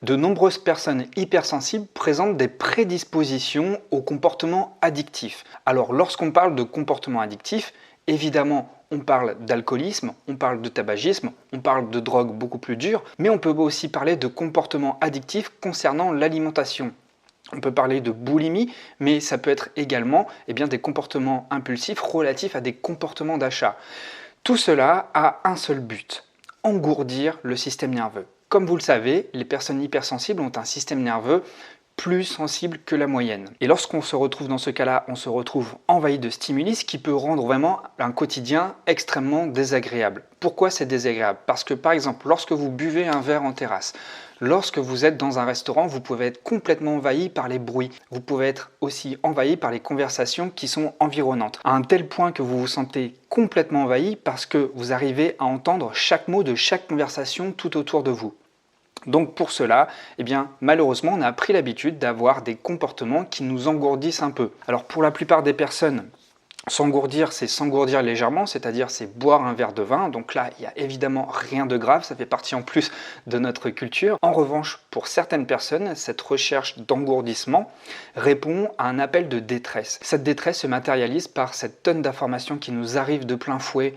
De nombreuses personnes hypersensibles présentent des prédispositions au comportement addictif. Alors lorsqu'on parle de comportement addictif, évidemment on parle d'alcoolisme, on parle de tabagisme, on parle de drogue beaucoup plus dure, mais on peut aussi parler de comportement addictif concernant l'alimentation. On peut parler de boulimie, mais ça peut être également des comportements impulsifs relatifs à des comportements d'achat. Tout cela a un seul but, engourdir le système nerveux. Comme vous le savez, les personnes hypersensibles ont un système nerveux plus sensible que la moyenne. Et lorsqu'on se retrouve dans ce cas-là, on se retrouve envahi de stimuli, ce qui peut rendre vraiment un quotidien extrêmement désagréable. Pourquoi c'est désagréable? Parce que par exemple, lorsque vous buvez un verre en terrasse, lorsque vous êtes dans un restaurant, vous pouvez être complètement envahi par les bruits. Vous pouvez être aussi envahi par les conversations qui sont environnantes. À un tel point que vous vous sentez complètement envahi parce que vous arrivez à entendre chaque mot de chaque conversation tout autour de vous. Donc pour cela, malheureusement, on a pris l'habitude d'avoir des comportements qui nous engourdissent un peu. Alors pour la plupart des personnes, s'engourdir, c'est s'engourdir légèrement, c'est-à-dire c'est boire un verre de vin. Donc là, il n'y a évidemment rien de grave, ça fait partie en plus de notre culture. En revanche, pour certaines personnes, cette recherche d'engourdissement répond à un appel de détresse. Cette détresse se matérialise par cette tonne d'informations qui nous arrivent de plein fouet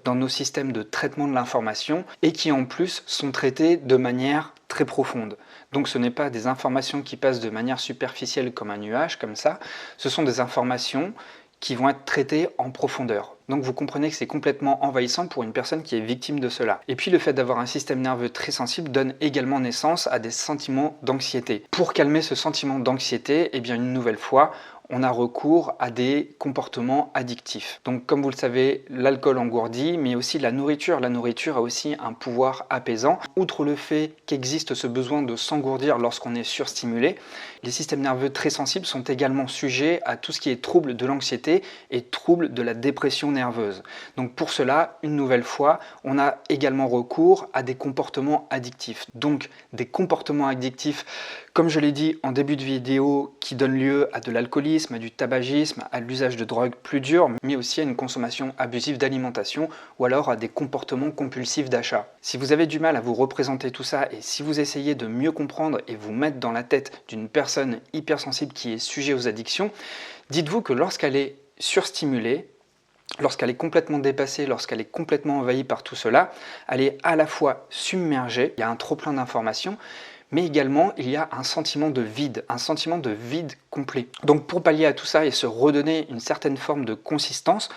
dans nos systèmes de traitement de l'information et qui en plus sont traitées de manière très profonde. Donc ce n'est pas des informations qui passent de manière superficielle comme un nuage, comme ça, ce sont des informations qui vont être traitées en profondeur. Donc vous comprenez que c'est complètement envahissant pour une personne qui est victime de cela. Et puis le fait d'avoir un système nerveux très sensible donne également naissance à des sentiments d'anxiété. Pour calmer ce sentiment d'anxiété, une nouvelle fois, on a recours à des comportements addictifs. Donc comme vous le savez, l'alcool engourdit, mais aussi la nourriture. La nourriture a aussi un pouvoir apaisant. Outre le fait qu'existe ce besoin de s'engourdir lorsqu'on est surstimulé, les systèmes nerveux très sensibles sont également sujets à tout ce qui est trouble de l'anxiété et trouble de la dépression nerveuse. Donc pour cela, une nouvelle fois, on a également recours à des comportements addictifs. Donc des comportements addictifs, comme je l'ai dit en début de vidéo, qui donnent lieu à de l'alcoolisme, à du tabagisme, à l'usage de drogues plus dures, mais aussi à une consommation abusive d'alimentation ou alors à des comportements compulsifs d'achat. Si vous avez du mal à vous représenter tout ça et si vous essayez de mieux comprendre et vous mettre dans la tête d'une personne hypersensible qui est sujet aux addictions, dites-vous que lorsqu'elle est surstimulée, lorsqu'elle est complètement dépassée, lorsqu'elle est complètement envahie par tout cela, elle est à la fois submergée, il y a un trop-plein d'informations, mais également il y a un sentiment de vide complet. Donc pour pallier à tout ça et se redonner une certaine forme de consistance,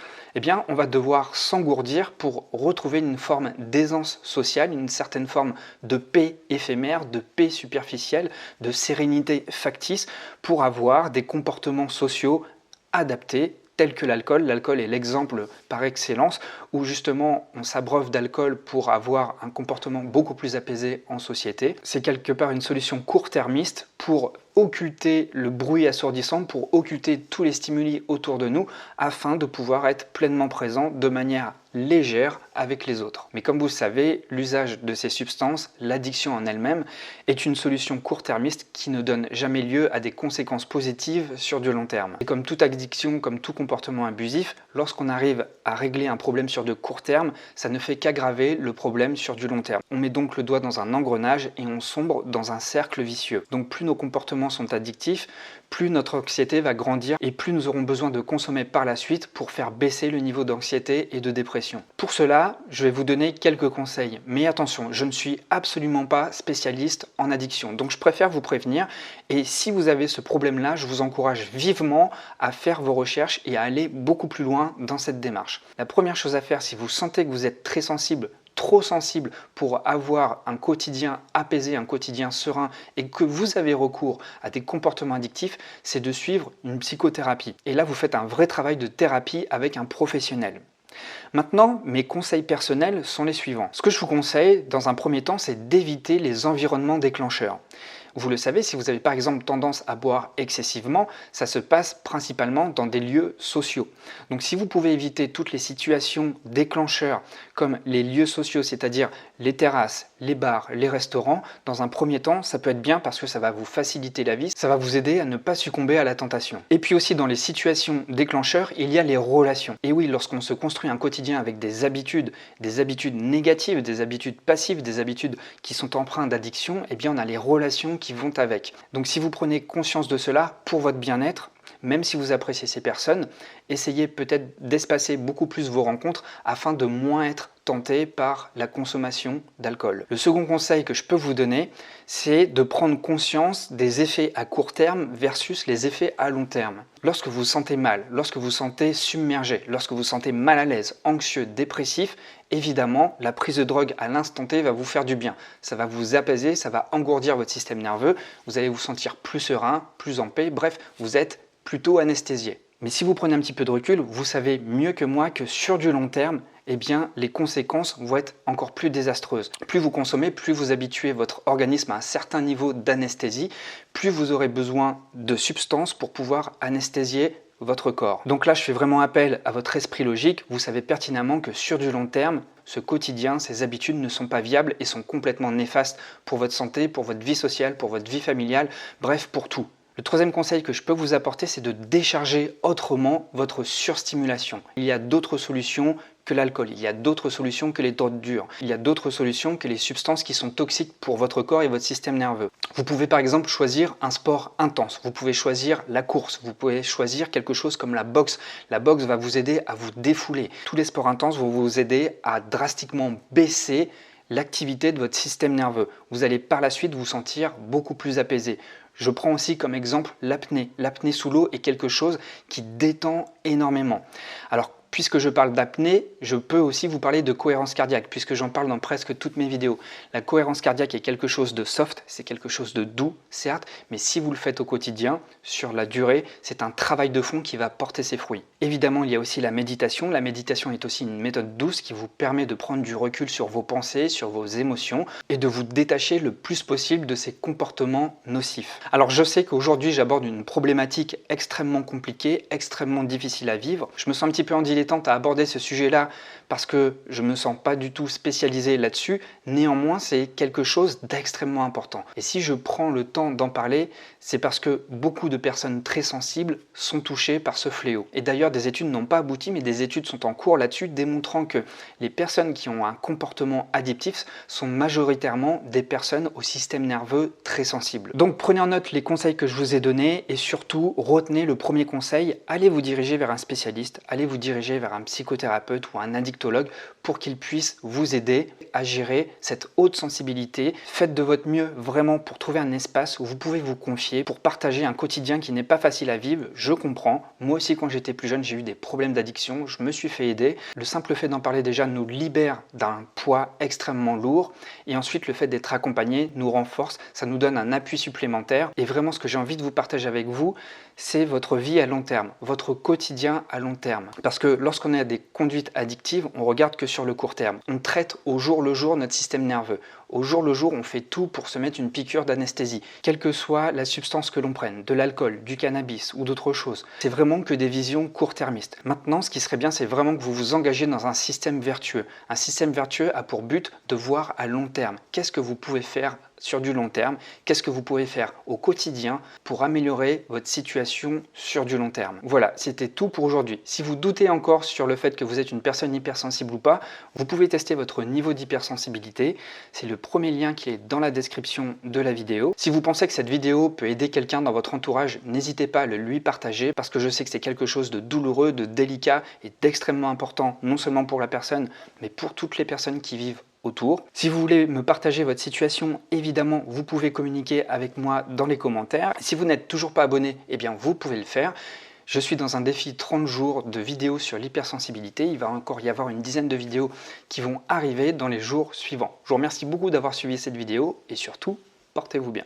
on va devoir s'engourdir pour retrouver une forme d'aisance sociale, une certaine forme de paix éphémère, de paix superficielle, de sérénité factice, pour avoir des comportements sociaux adaptés, tels que l'alcool. L'alcool est l'exemple par excellence où justement on s'abreuve d'alcool pour avoir un comportement beaucoup plus apaisé en société. C'est quelque part une solution court-termiste pour occulter le bruit assourdissant, pour occulter tous les stimuli autour de nous afin de pouvoir être pleinement présent de manière légère avec les autres. Mais comme vous le savez, l'usage de ces substances, l'addiction en elle-même, est une solution court-termiste qui ne donne jamais lieu à des conséquences positives sur du long terme. Et comme toute addiction, comme tout comportement abusif, lorsqu'on arrive à régler un problème sur de court terme, ça ne fait qu'aggraver le problème sur du long terme. On met donc le doigt dans un engrenage et on sombre dans un cercle vicieux. Donc plus nos comportements sont addictifs, plus notre anxiété va grandir et plus nous aurons besoin de consommer par la suite pour faire baisser le niveau d'anxiété et de dépression. Pour cela, je vais vous donner quelques conseils. Mais attention, je ne suis absolument pas spécialiste en addiction, donc je préfère vous prévenir. Et si vous avez ce problème-là, je vous encourage vivement à faire vos recherches et à aller beaucoup plus loin dans cette démarche. La première chose à faire, si vous sentez que vous êtes très sensible, trop sensible pour avoir un quotidien apaisé, un quotidien serein et que vous avez recours à des comportements addictifs, c'est de suivre une psychothérapie. Et là, vous faites un vrai travail de thérapie avec un professionnel. Maintenant, mes conseils personnels sont les suivants. Ce que je vous conseille, dans un premier temps, c'est d'éviter les environnements déclencheurs. Vous le savez, si vous avez par exemple tendance à boire excessivement, ça se passe principalement dans des lieux sociaux. Donc si vous pouvez éviter toutes les situations déclencheurs comme les lieux sociaux, c'est-à-dire les terrasses, les bars, les restaurants, dans un premier temps, ça peut être bien parce que ça va vous faciliter la vie, ça va vous aider à ne pas succomber à la tentation. Et puis aussi dans les situations déclencheurs, il y a les relations. Et oui, lorsqu'on se construit un quotidien avec des habitudes négatives, des habitudes passives, des habitudes qui sont empreintes d'addiction, eh bien on a les relations qui vont avec. Donc si vous prenez conscience de cela pour votre bien-être, même si vous appréciez ces personnes, essayez peut-être d'espacer beaucoup plus vos rencontres afin de moins être tenté par la consommation d'alcool. Le second conseil que je peux vous donner, c'est de prendre conscience des effets à court terme versus les effets à long terme. Lorsque vous vous sentez mal, lorsque vous vous sentez submergé, lorsque vous vous sentez mal à l'aise, anxieux, dépressif, évidemment, la prise de drogue à l'instant T va vous faire du bien. Ça va vous apaiser, ça va engourdir votre système nerveux, vous allez vous sentir plus serein, plus en paix, bref, vous êtes plutôt anesthésié. Mais si vous prenez un petit peu de recul, vous savez mieux que moi que sur du long terme, eh bien, les conséquences vont être encore plus désastreuses. Plus vous consommez, plus vous habituez votre organisme à un certain niveau d'anesthésie, plus vous aurez besoin de substances pour pouvoir anesthésier votre corps. Donc là, je fais vraiment appel à votre esprit logique. Vous savez pertinemment que sur du long terme, ce quotidien, ces habitudes ne sont pas viables et sont complètement néfastes pour votre santé, pour votre vie sociale, pour votre vie familiale, bref, pour tout. Le troisième conseil que je peux vous apporter, c'est de décharger autrement votre surstimulation. Il y a d'autres solutions que l'alcool, il y a d'autres solutions que les drogues dures, il y a d'autres solutions que les substances qui sont toxiques pour votre corps et votre système nerveux. Vous pouvez par exemple choisir un sport intense, vous pouvez choisir la course, vous pouvez choisir quelque chose comme la boxe. La boxe va vous aider à vous défouler. Tous les sports intenses vont vous aider à drastiquement baisser l'activité de votre système nerveux. Vous allez par la suite vous sentir beaucoup plus apaisé. Je prends aussi comme exemple l'apnée. L'apnée sous l'eau est quelque chose qui détend énormément. Alors, puisque je parle d'apnée, je peux aussi vous parler de cohérence cardiaque, puisque j'en parle dans presque toutes mes vidéos. La cohérence cardiaque est quelque chose de soft, c'est quelque chose de doux, certes, mais si vous le faites au quotidien, sur la durée, c'est un travail de fond qui va porter ses fruits. Évidemment, il y a aussi la méditation. La méditation est aussi une méthode douce qui vous permet de prendre du recul sur vos pensées, sur vos émotions, et de vous détacher le plus possible de ces comportements nocifs. Alors, je sais qu'aujourd'hui, j'aborde une problématique extrêmement compliquée, extrêmement difficile à vivre. Je me sens un petit peu en dilettante à aborder ce sujet-là parce que je ne me sens pas du tout spécialisé là-dessus. Néanmoins, c'est quelque chose d'extrêmement important. Et si je prends le temps d'en parler, c'est parce que beaucoup de personnes très sensibles sont touchées par ce fléau. Et d'ailleurs, des études n'ont pas abouti, mais des études sont en cours là-dessus, démontrant que les personnes qui ont un comportement addictif sont majoritairement des personnes au système nerveux très sensible. Donc prenez en note les conseils que je vous ai donnés et surtout retenez le premier conseil, allez vous diriger vers un spécialiste, allez vous diriger vers un psychothérapeute ou un addictologue pour qu'il puisse vous aider à gérer cette haute sensibilité. Faites de votre mieux vraiment pour trouver un espace où vous pouvez vous confier, pour partager un quotidien qui n'est pas facile à vivre. Je comprends, moi aussi quand j'étais plus jeune j'ai eu des problèmes d'addiction, je me suis fait aider. Le simple fait d'en parler déjà nous libère d'un poids extrêmement lourd et ensuite le fait d'être accompagné nous renforce, ça nous donne un appui supplémentaire et vraiment ce que j'ai envie de vous partager avec vous, c'est votre vie à long terme, votre quotidien à long terme. Parce que lorsqu'on a des conduites addictives, on regarde que sur le court terme. On traite au jour le jour notre système nerveux. Au jour le jour, on fait tout pour se mettre une piqûre d'anesthésie, quelle que soit la substance que l'on prenne, de l'alcool, du cannabis ou d'autres choses. C'est vraiment que des visions court-termistes. Maintenant, ce qui serait bien, c'est vraiment que vous vous engagez dans un système vertueux. Un système vertueux a pour but de voir à long terme. Qu'est-ce que vous pouvez faire sur du long terme? Qu'est-ce que vous pouvez faire au quotidien pour améliorer votre situation sur du long terme? Voilà, c'était tout pour aujourd'hui. Si vous doutez encore sur le fait que vous êtes une personne hypersensible ou pas, vous pouvez tester votre niveau d'hypersensibilité. C'est le premier lien qui est dans la description de la vidéo. Si vous pensez que cette vidéo peut aider quelqu'un dans votre entourage, n'hésitez pas à le lui partager parce que je sais que c'est quelque chose de douloureux, de délicat et d'extrêmement important, non seulement pour la personne, mais pour toutes les personnes qui vivent autour. Si vous voulez me partager votre situation, évidemment, vous pouvez communiquer avec moi dans les commentaires. Si vous n'êtes toujours pas abonné, eh bien, vous pouvez le faire. Je suis dans un défi 30 jours de vidéos sur l'hypersensibilité. Il va encore y avoir une dizaine de vidéos qui vont arriver dans les jours suivants. Je vous remercie beaucoup d'avoir suivi cette vidéo et surtout, portez-vous bien.